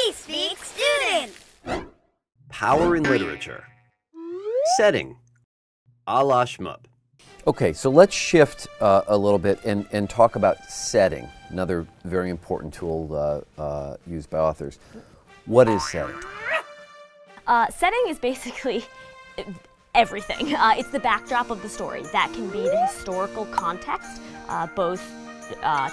We speak student. Power in literature. Setting. A la Shmoop. Okay, so let's shift a little bit and talk about setting, another very important tool used by authors. What is setting? Setting is basically everything. It's the backdrop of the story. That can be the historical context, both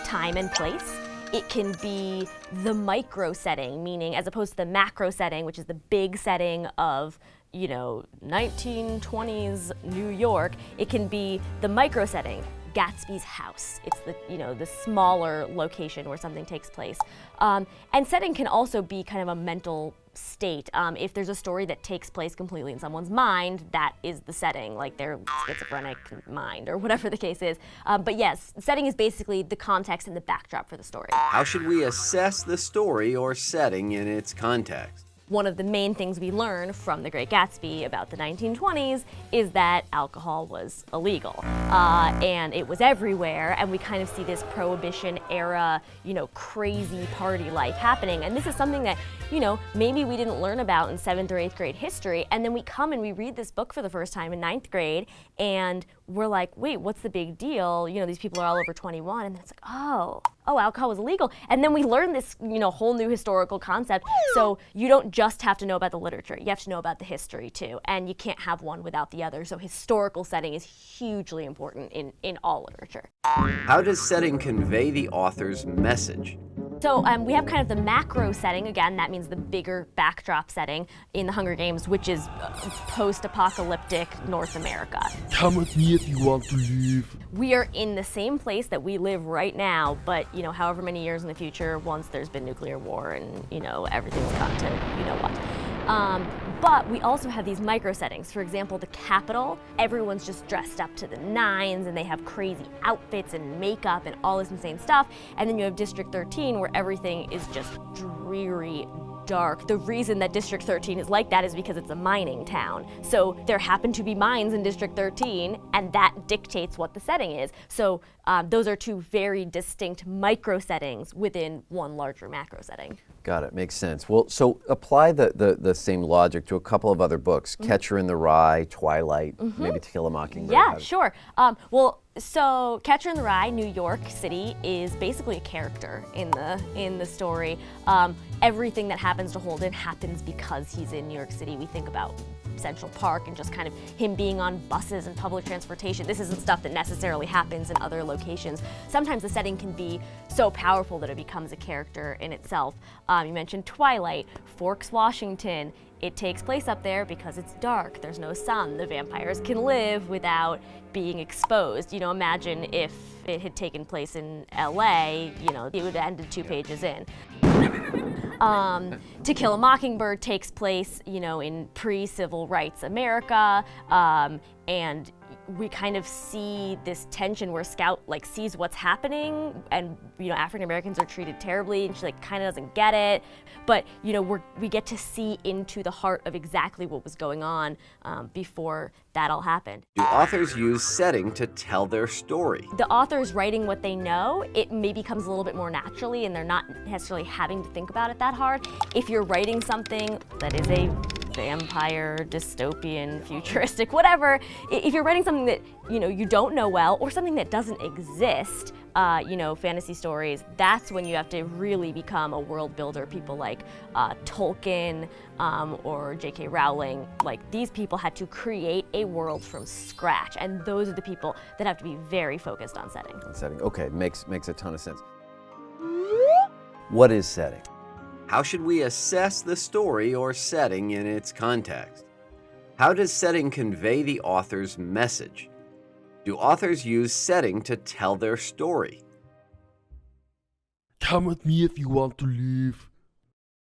time and place. It can be the micro setting, meaning as opposed to the macro setting, which is the big setting of 1920s New York. It can be the micro setting, Gatsby's house. It's the smaller location where something takes place. And setting can also be kind of a mental state. If there's a story that takes place completely in someone's mind, that is the setting, like their schizophrenic mind or whatever the case is. But yes, setting is basically the context and the backdrop for the story. How should we assess the story or setting in its context? One of the main things we learn from The Great Gatsby about the 1920s is that alcohol was illegal. And it was everywhere, and we kind of see this Prohibition era, crazy party life happening. And this is something that, maybe we didn't learn about in 7th or 8th grade history, and then we come and we read this book for the first time in 9th grade, and we're like, wait, what's the big deal? These people are all over 21, and then it's like, oh, alcohol was illegal. And then we learn this, whole new historical concept. So you don't just have to know about the literature, you have to know about the history too, and you can't have one without the other. So historical setting is hugely important in all literature. How does setting convey the author's message? So we have kind of the macro setting, again, that means the bigger backdrop setting in the Hunger Games, which is post-apocalyptic North America. Come with me if you want to live. We are in the same place that we live right now, but however many years in the future, once there's been nuclear war and everything's gone to what. But we also have these micro settings. For example, the Capitol, everyone's just dressed up to the nines and they have crazy outfits and makeup and all this insane stuff. And then you have District 13 where everything is just dreary, dark. The reason that District 13 is like that is because it's a mining town. So there happen to be mines in District 13, and that dictates what the setting is. So those are two very distinct micro settings within one larger macro setting. Got it, makes sense. Well, so apply the same logic to a couple of other books, Catcher in the Rye, Twilight, maybe To Kill a Mockingbird. Yeah, sure. So Catcher in the Rye, New York City, is basically a character in the story. Everything that happens to Holden happens because he's in New York City. We think about Central Park and just kind of him being on buses and public transportation. This isn't stuff that necessarily happens in other locations. Sometimes the setting can be so powerful that it becomes a character in itself. You mentioned Twilight, Forks, Washington. It takes place up there because it's dark, there's no sun, the vampires can live without being exposed. Imagine if it had taken place in LA, it would have ended 2 pages in. To Kill a Mockingbird takes place, in pre-civil rights America, and we kind of see this tension where Scout sees what's happening, and African Americans are treated terribly, and she kind of doesn't get it. But we get to see into the heart of exactly what was going on before that all happened. Do authors use setting to tell their story? The author's writing what they know. It maybe comes a little bit more naturally, and they're not necessarily having to think about it that hard. If you're writing something that is a vampire, dystopian, futuristic, whatever, if you're writing something that you don't know well, or something that doesn't exist, fantasy stories, that's when you have to really become a world builder. People like Tolkien or J.K. Rowling, these people had to create a world from scratch, and those are the people that have to be very focused on setting. Okay, makes a ton of sense. What is setting? How should we assess the story or setting in its context? How does setting convey the author's message? Do authors use setting to tell their story? Come with me if you want to live.